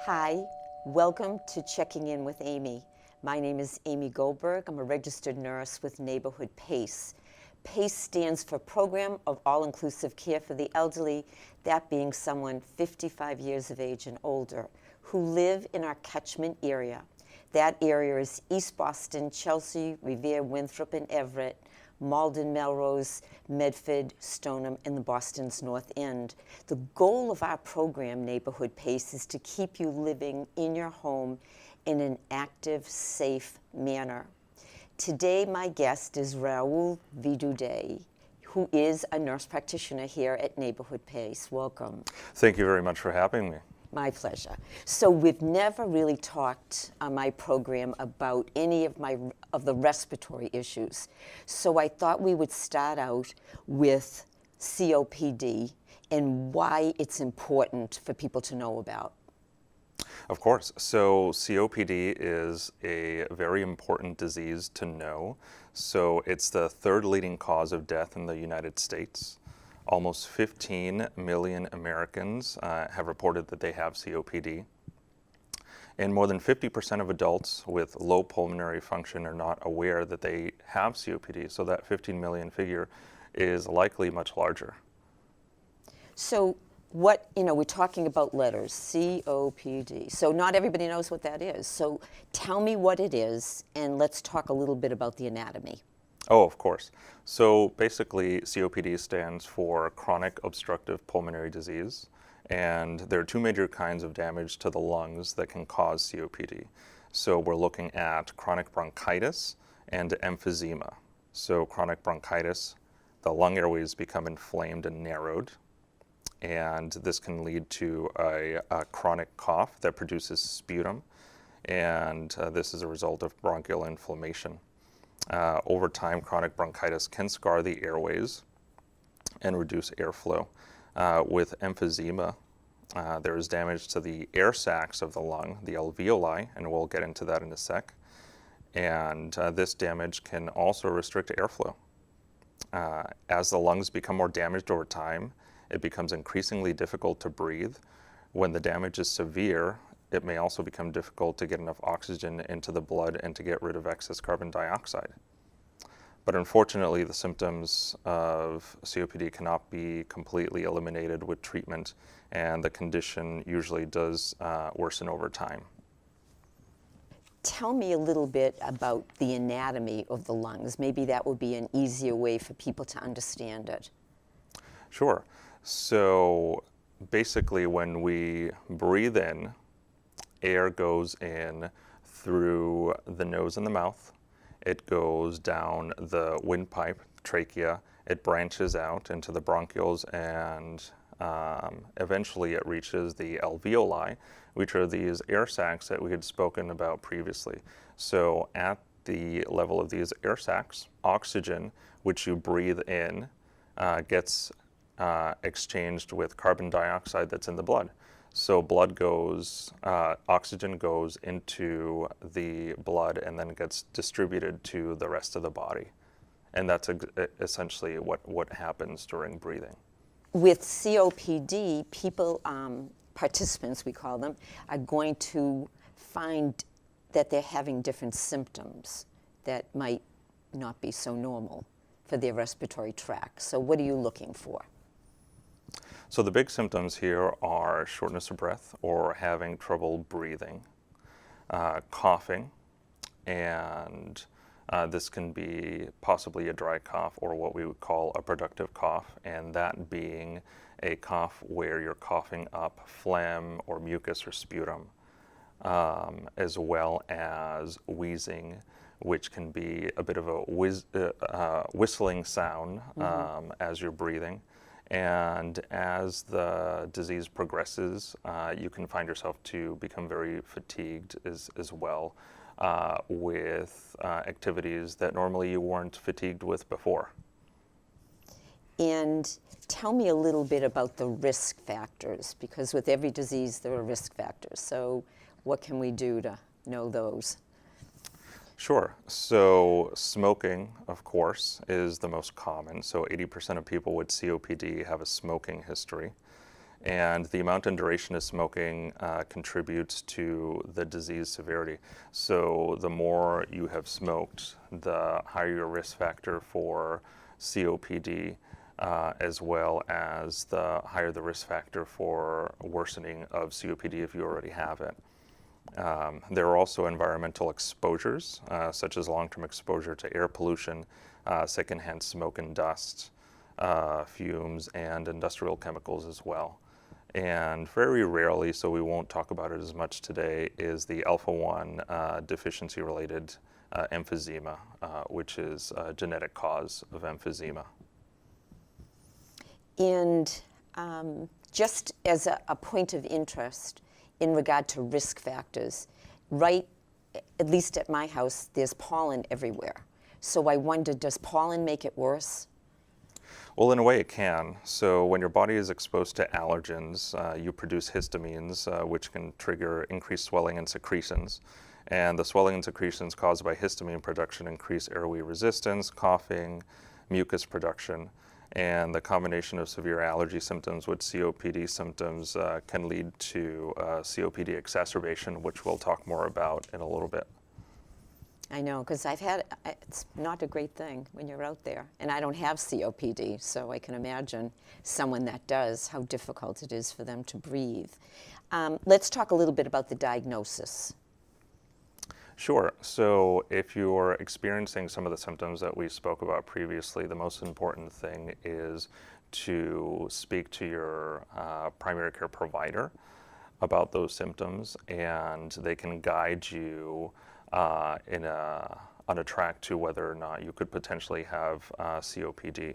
Hi, welcome to Checking In with Amy. My name is Amy Goldberg. I'm a registered nurse with Neighborhood PACE. PACE stands for Program of All-Inclusive Care for the Elderly, that being someone 55 years of age and older, who live in our catchment area. That area is East Boston, Chelsea, Revere, Winthrop, and Everett, Malden, Melrose, Medford, Stoneham, and the Boston's North End. The goal of our program, Neighborhood PACE, is to keep you living in your home in an active, safe manner. Today, my guest is Raul Vidude, who is a nurse practitioner here at Neighborhood PACE. Welcome. Thank you very much for having me. My pleasure. So we've never really talked on my program about any of the respiratory issues. So I thought we would start out with COPD and why it's important for people to know about. Of course. So COPD is a very important disease to know. So it's the third leading cause of death in the United States. Almost 15 million Americans have reported that they have COPD. And more than 50% of adults with low pulmonary function are not aware that they have COPD. So that 15 million figure is likely much larger. So we're talking about letters, COPD. So not everybody knows what that is. So tell me what it is, and let's talk a little bit about the anatomy. Oh, of course. So basically, COPD stands for chronic obstructive pulmonary disease, and there are two major kinds of damage to the lungs that can cause COPD. So we're looking at chronic bronchitis and emphysema. So chronic bronchitis, the lung airways become inflamed and narrowed, and this can lead to a chronic cough that produces sputum, and this is a result of bronchial inflammation. Over time, chronic bronchitis can scar the airways and reduce airflow. With emphysema, there is damage to the air sacs of the lung, the alveoli, and we'll get into that in a sec. And this damage can also restrict airflow. As the lungs become more damaged over time, it becomes increasingly difficult to breathe. When the damage is severe, it may also become difficult to get enough oxygen into the blood and to get rid of excess carbon dioxide. But unfortunately, the symptoms of COPD cannot be completely eliminated with treatment, and the condition usually does worsen over time. Tell me a little bit about the anatomy of the lungs. Maybe that would be an easier way for people to understand it. Sure. So basically, when we breathe in, air goes in through the nose and the mouth. It goes down the windpipe, trachea. It branches out into the bronchioles, and eventually it reaches the alveoli, which are these air sacs that we had spoken about previously. So at the level of these air sacs, oxygen, which you breathe in, gets exchanged with carbon dioxide that's in the blood. So oxygen goes into the blood and then gets distributed to the rest of the body. And that's essentially what happens during breathing. With COPD, people, participants we call them, are going to find that they're having different symptoms that might not be so normal for their respiratory tract. So what are you looking for? So the big symptoms here are shortness of breath or having trouble breathing, coughing, and this can be possibly a dry cough or what we would call a productive cough, and that being a cough where you're coughing up phlegm or mucus or sputum, as well as wheezing, which can be a bit of a whistling sound as you're breathing. And as the disease progresses, you can find yourself to become very fatigued as well with activities that normally you weren't fatigued with before. And tell me a little bit about the risk factors, because with every disease there are risk factors. So what can we do to know those? Sure. So smoking, of course, is the most common. So 80% of people with COPD have a smoking history. And the amount and duration of smoking contributes to the disease severity. So the more you have smoked, the higher your risk factor for COPD, as well as the higher the risk factor for worsening of COPD if you already have it. There are also environmental exposures, such as long-term exposure to air pollution, secondhand smoke and dust, fumes, and industrial chemicals as well. And very rarely, so we won't talk about it as much today, is the alpha-1 deficiency-related emphysema, which is a genetic cause of emphysema. And just as a point of interest in regard to risk factors, right, at least at my house, there's pollen everywhere. So I wonder, does pollen make it worse? Well, in a way it can. So when your body is exposed to allergens, you produce histamines, which can trigger increased swelling and secretions. And the swelling and secretions caused by histamine production increase airway resistance, coughing, mucus production. And the combination of severe allergy symptoms with COPD symptoms can lead to COPD exacerbation, which we'll talk more about in a little bit. I know, because it's not a great thing when you're out there. And I don't have COPD, so I can imagine someone that does, how difficult it is for them to breathe. Let's talk a little bit about the diagnosis. Sure. So if you're experiencing some of the symptoms that we spoke about previously, the most important thing is to speak to your primary care provider about those symptoms, and they can guide you on a track to whether or not you could potentially have COPD.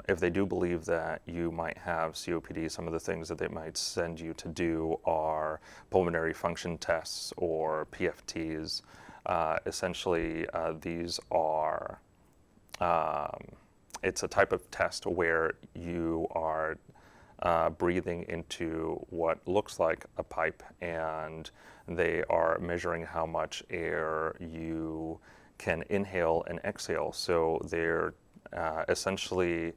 If they do believe that you might have COPD, some of the things that they might send you to do are pulmonary function tests or PFTs. Essentially, these are, it's a type of test where you are breathing into what looks like a pipe, and they are measuring how much air you can inhale and exhale. So they're essentially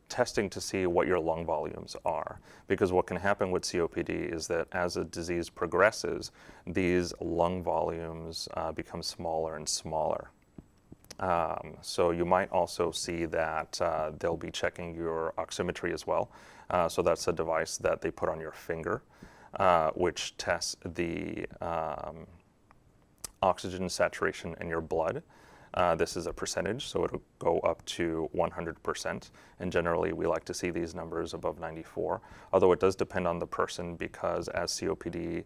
testing to see what your lung volumes are. Because what can happen with COPD is that as a disease progresses, these lung volumes become smaller and smaller. So you might also see that they'll be checking your oximetry as well. So that's a device that they put on your finger, which tests the oxygen saturation in your blood. This is a percentage, so it'll go up to 100%, and generally we like to see these numbers above 94, although it does depend on the person, because as COPD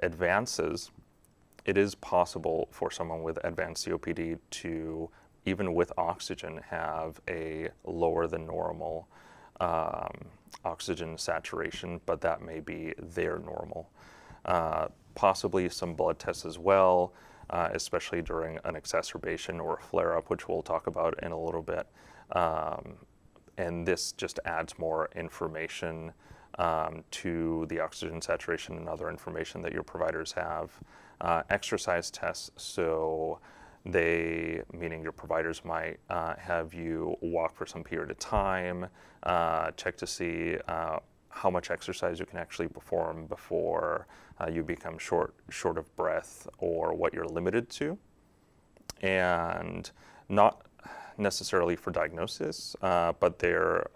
advances, it is possible for someone with advanced COPD to, even with oxygen, have a lower than normal oxygen saturation, but that may be their normal. Possibly some blood tests as well, especially during an exacerbation or a flare-up, which we'll talk about in a little bit. And this just adds more information to the oxygen saturation and other information that your providers have. Exercise tests, so they, meaning your providers, might have you walk for some period of time, check to see how much exercise you can actually perform before you become short of breath, or what you're limited to. And not necessarily for diagnosis, but there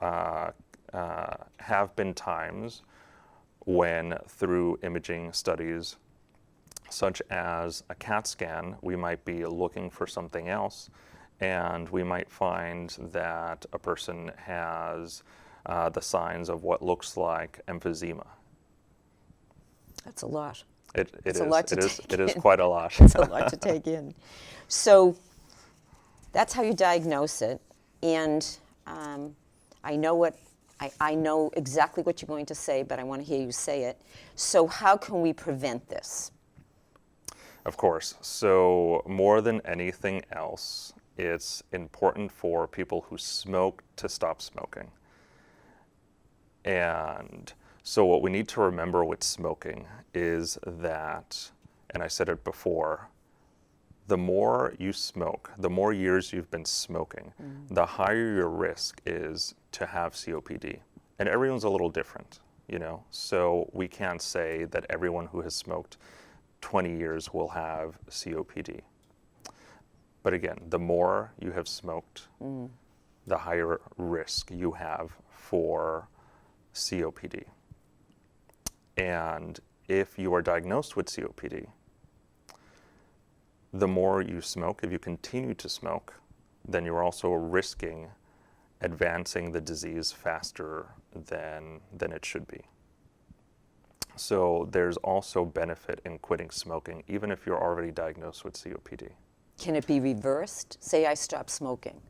have been times when, through imaging studies such as a CAT scan, we might be looking for something else, and we might find that a person has the signs of what looks like emphysema. That's a lot. It It's a lot to take It is in. quite a lot. It's a lot to take in. So that's how you diagnose it, and I know exactly what you're going to say, but I want to hear you say it. So how can we prevent this? Of course. So more than anything else, it's important for people who smoke to stop smoking. And so what we need to remember with smoking is that, and I said it before, the more you smoke, the more years you've been smoking, the higher your risk is to have COPD. And everyone's a little different, So we can't say that everyone who has smoked 20 years will have COPD. But again, the more you have smoked, the higher risk you have for COPD. And if you are diagnosed with COPD, the more you smoke, if you continue to smoke, then you're also risking advancing the disease faster than it should be. So there's also benefit in quitting smoking, even if you're already diagnosed with COPD. Can it be reversed? Say I stop smoking.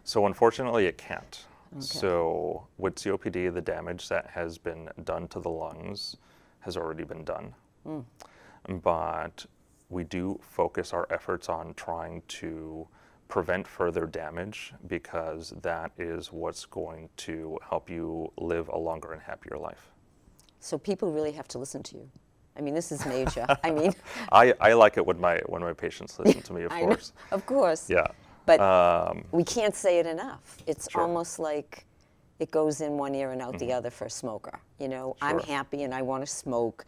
So unfortunately, it can't. Okay. So with COPD, the damage that has been done to the lungs has already been done. But we do focus our efforts on trying to prevent further damage, because that is what's going to help you live a longer and happier life. So people really have to listen to you. I mean, this is major. I mean, I like it when my patients listen to me, of I know, course. of course. Yeah. But we can't say it enough. It's Sure. almost like it goes in one ear and out the other for a smoker. I'm Sure. happy and I want to smoke,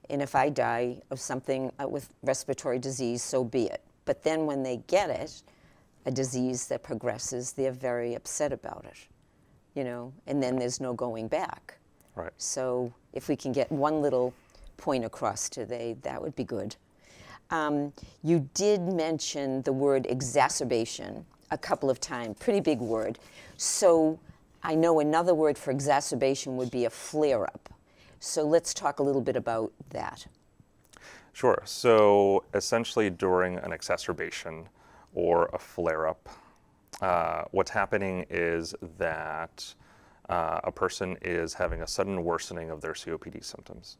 and if I die of something with respiratory disease, so be it. But then when they get it, a disease that progresses, they're very upset about it, and then there's no going back. Right. So if we can get one little point across today, that would be good. You did mention the word exacerbation a couple of times, pretty big word. So I know another word for exacerbation would be a flare-up. So let's talk a little bit about that. Sure. So essentially during an exacerbation or a flare-up, what's happening is that a person is having a sudden worsening of their COPD symptoms.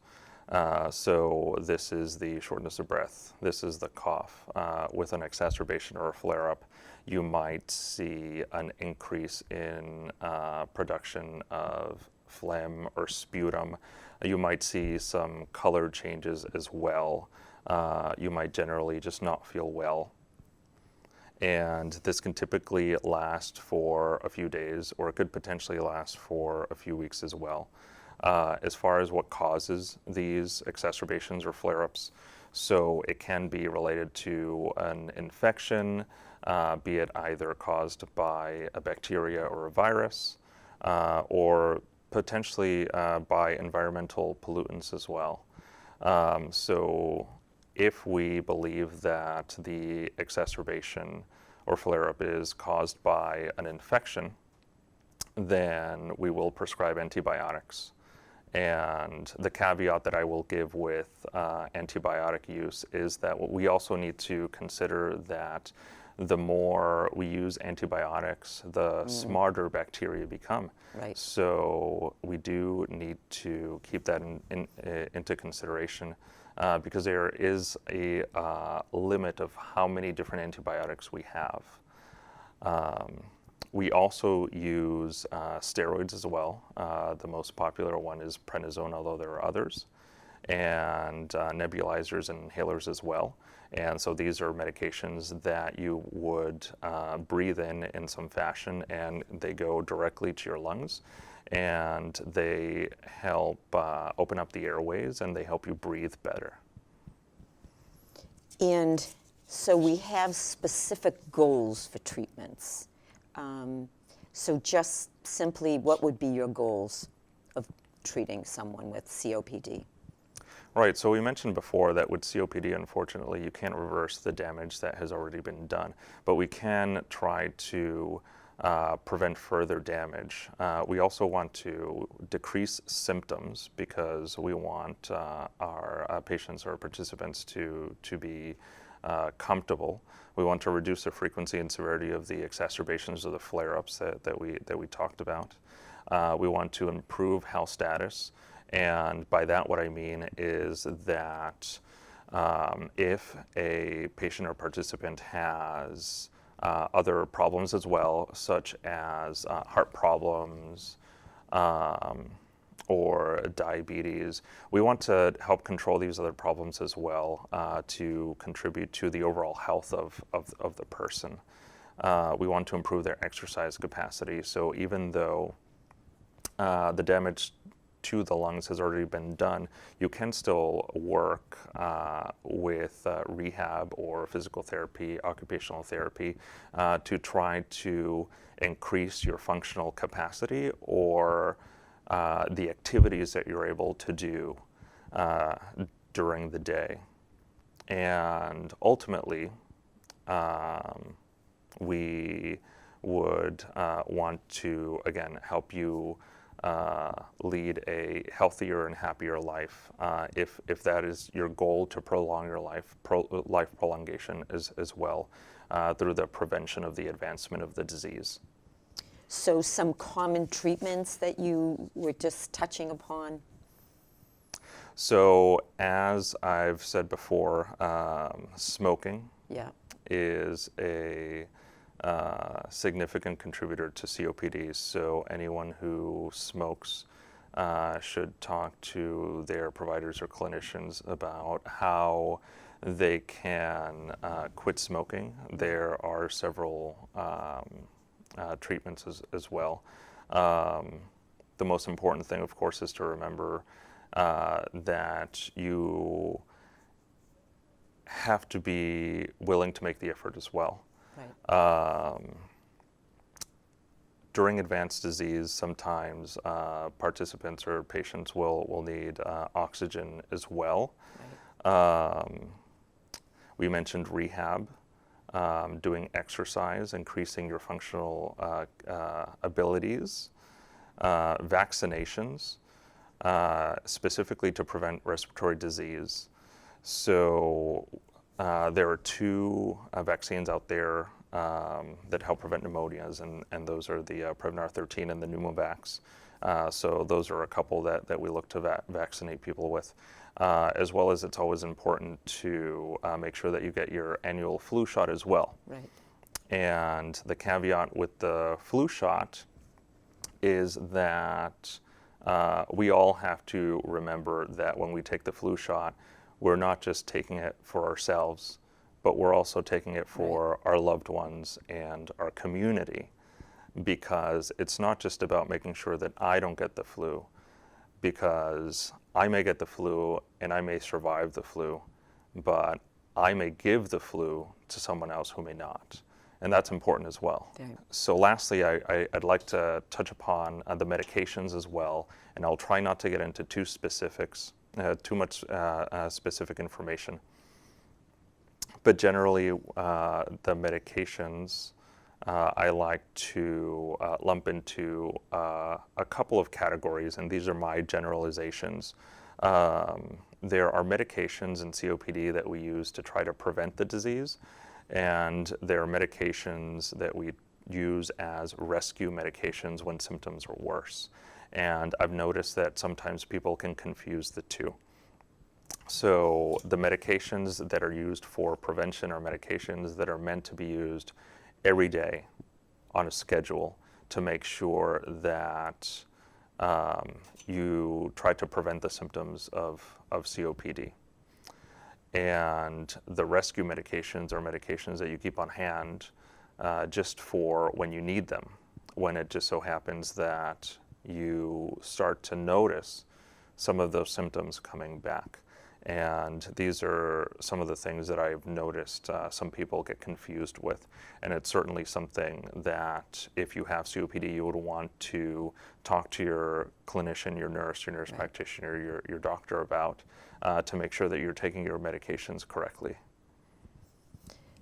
So this is the shortness of breath, this is the cough. With an exacerbation or a flare-up, you might see an increase in production of phlegm or sputum. You might see some color changes as well. You might generally just not feel well. And this can typically last for a few days, or it could potentially last for a few weeks as well. As far as what causes these exacerbations or flare-ups, so it can be related to an infection, be it either caused by a bacteria or a virus, or potentially by environmental pollutants as well. So if we believe that the exacerbation or flare-up is caused by an infection, then we will prescribe antibiotics. And the caveat that I will give with antibiotic use is that we also need to consider that the more we use antibiotics, the smarter bacteria become. Right. So we do need to keep that into consideration, because there is a limit of how many different antibiotics we have. We also use steroids as well. The most popular one is prednisone, although there are others, and nebulizers and inhalers as well. And so these are medications that you would breathe in some fashion, and they go directly to your lungs, and they help open up the airways, and they help you breathe better. And so we have specific goals for treatments. So just simply, what would be your goals of treating someone with COPD? Right, so we mentioned before that with COPD, unfortunately, you can't reverse the damage that has already been done, but we can try to prevent further damage. We also want to decrease symptoms, because we want our patients or participants to be comfortable. We want to reduce the frequency and severity of the exacerbations or the flare-ups that we talked about. We want to improve health status, and by that what I mean is that if a patient or participant has other problems as well, such as heart problems, or diabetes, we want to help control these other problems as well, to contribute to the overall health of the person. We want to improve their exercise capacity. So even though the damage to the lungs has already been done, you can still work with rehab or physical therapy, occupational therapy, to try to increase your functional capacity or the activities that you're able to do during the day. And ultimately, we would want to, again, help you lead a healthier and happier life, if that is your goal, to prolong your life, life prolongation as well, through the prevention of the advancement of the disease. So some common treatments that you were just touching upon? So as I've said before, smoking Yeah. is a significant contributor to COPD. So anyone who smokes should talk to their providers or clinicians about how they can quit smoking. There are several treatments as well. The most important thing, of course, is to remember that you have to be willing to make the effort as well. Right. During advanced disease, sometimes participants or patients will need oxygen as well. Right. We mentioned rehab, doing exercise, increasing your functional abilities, vaccinations, specifically to prevent respiratory disease. So there are two vaccines out there that help prevent pneumonias, and those are the Prevnar 13 and the Pneumovax. So those are a couple that we look to vaccinate people with. As well as, it's always important to make sure that you get your annual flu shot as well. Right. And the caveat with the flu shot is that we all have to remember that when we take the flu shot, we're not just taking it for ourselves, but we're also taking it for our loved ones and our community, because it's not just about making sure that I don't get the flu, because I may get the flu and I may survive the flu, but I may give the flu to someone else who may not. And that's important as well. Very. So lastly, I'd like to touch upon the medications as well, and I'll try not to get into too much specific information. But generally, the medications I like to lump into a couple of categories, and these are my generalizations. There are medications in COPD that we use to try to prevent the disease, and there are medications that we use as rescue medications when symptoms are worse. And I've noticed that sometimes people can confuse the two. So the medications that are used for prevention are medications that are meant to be used every day on a schedule to make sure that you try to prevent the symptoms of COPD. And the rescue medications are medications that you keep on hand just for when you need them, when it just so happens that you start to notice some of those symptoms coming back. And these are some of the things that I've noticed some people get confused with. And it's certainly something that if you have COPD, you would want to talk to your clinician, your nurse practitioner, your doctor about to make sure that you're taking your medications correctly.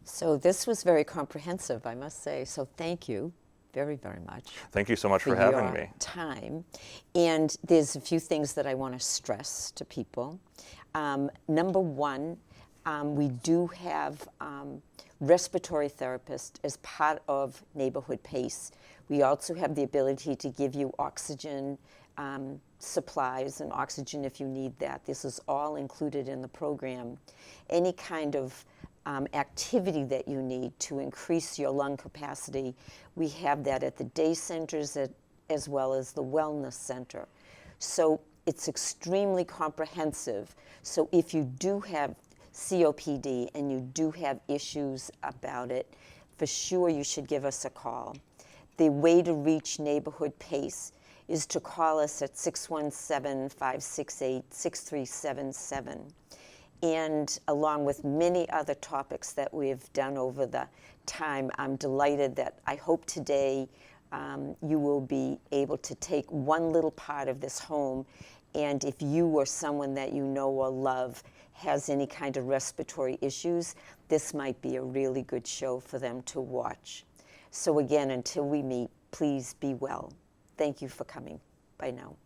So this was very comprehensive, I must say. So thank you very, very much. Thank you so much for having your me. Time. And there's a few things that I want to stress to people. Number one, we do have respiratory therapists as part of Neighborhood PACE. We also have the ability to give you oxygen supplies and oxygen if you need that. This is all included in the program. Any kind of activity that you need to increase your lung capacity, we have that at the day centers as well as the wellness center. So it's extremely comprehensive. So if you do have COPD and you do have issues about it, for sure you should give us a call. The way to reach Neighborhood PACE is to call us at 617-568-6377. And along with many other topics that we've done over the time, I'm delighted that I hope today you will be able to take one little part of this home, and if you or someone that you know or love has any kind of respiratory issues, this might be a really good show for them to watch. So again, until we meet, please be well. Thank you for coming. Bye now.